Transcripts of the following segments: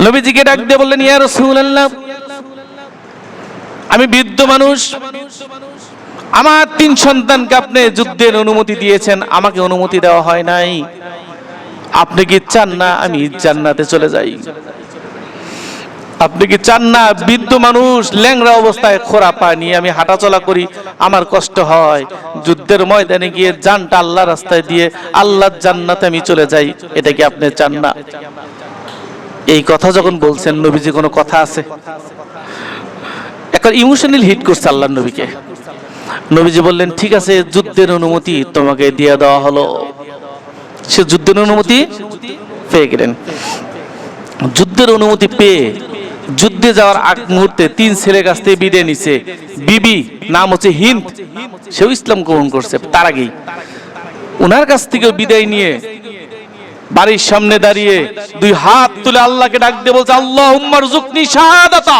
নবীজিকে ডাক দিয়ে বললেন, ইয়া রাসূলুল্লাহ, আমি বৃদ্ধ মানুষ, আমার 3 সন্তানকে আপনি যুদ্ধের অনুমতি দিয়েছেন, আমাকে অনুমতি দেওয়া হয় নাই। আপনি কি চান না আমি জান্নাতে চলে যাই? আপনি কি চান না বৃদ্ধ মানুষ ল্যাংড়া অবস্থায় খোরা পা নিয়ে আমি হাঁটাচলা করি, আমার কষ্ট হয়, যুদ্ধের ময়দানে গিয়ে জানটা আল্লাহর রাস্তায় দিয়ে আল্লাহর জান্নাতে আমি চলে যাই? এটা কি আপনি চান না? এই কথা যখন বলছেন, নবীজি কোনো কথা আছে? একটা ইমোশনাল হিট করছে আল্লাহর নবীকে। নবীজি বললেন, ঠিক আছে, যুদ্ধের অনুমতি তোমাকে দিয়ে দেওয়া হলো। সে যুদ্ধের অনুমতি পেয়ে গেলেন। যুদ্ধের অনুমতি পেয়ে যুদ্ধে যাওয়ার আগ মুহূর্তে 3 ছেলের কাছ থেকে বিদায় নিছে। বিবি নাম হচ্ছে হিন্দ, সেও ইসলাম গ্রহণ করছে তার আগেই। ওনার কাছ থেকে বিদায় নিয়ে বাড়ির সামনে দাঁড়িয়ে 2 হাত তুলে আল্লাহকে ডাক দিয়ে বলছে, আল্লাহুম্মা রযুকনি শাহাদাতা,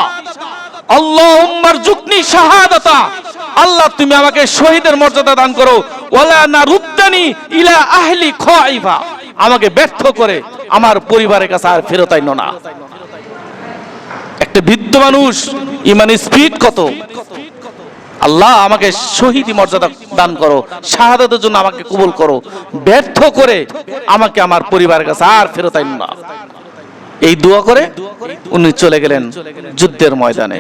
আল্লাহুম্মা রযুকনি শাহাদাতা। আল্লাহ তুমি আমাকে শহীদের মর্যাদা দান করো। ওয়ালা নারুদ্দানি ইলা আহলি খাইফা, আমাকে ব্যর্থ করে আমার পরিবারের কাছে আর ফেরত আইনো না। একটা বৃদ্ধ মানুষ, ইমানের স্পিড কত! আল্লাহ আমাকে শহীদি মর্যাদা দান করো, শাহাদাতের জন্য আমাকে কবুল করো, ব্যর্থ করে আমাকে আমার পরিবারের কাছে আর ফেরত আইনো না। এই দোয়া করে উনি চলে গেলেন যুদ্ধের ময়দানে।